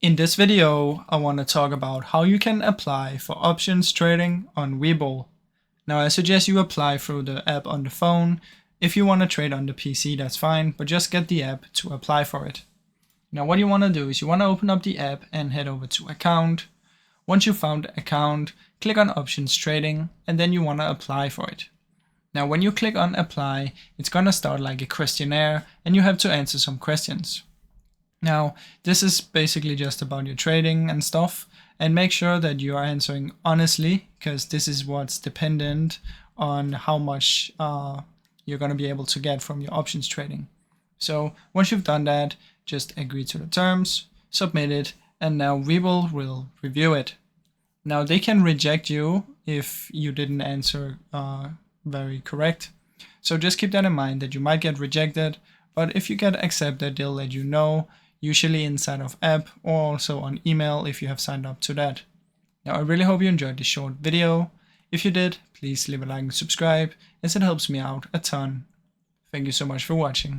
In this video, I want to talk about how you can apply for options trading on Webull. Now, I suggest you apply through the app on the phone. If you want to trade on the PC, that's fine, but just get the app to apply for it. Now, what you want to do is you want to open up the app and head over to account. Once you found account, click on options trading, and then you want to apply for it. Now, when you click on apply, it's going to start like a questionnaire and you have to answer some questions. Now, this is basically just about your trading and stuff, and make sure that you are answering honestly, because this is what's dependent on how much you're going to be able to get from your options trading. So once you've done that, just agree to the terms, submit it, and now Webull will review it. Now, they can reject you if you didn't answer very correct. So just keep that in mind that you might get rejected, but if you get accepted, they'll let you know, usually inside of app or also on email if you have signed up to that. Now, I really hope you enjoyed this short video. If you did, please leave a like and subscribe, as it helps me out a ton. Thank you so much for watching.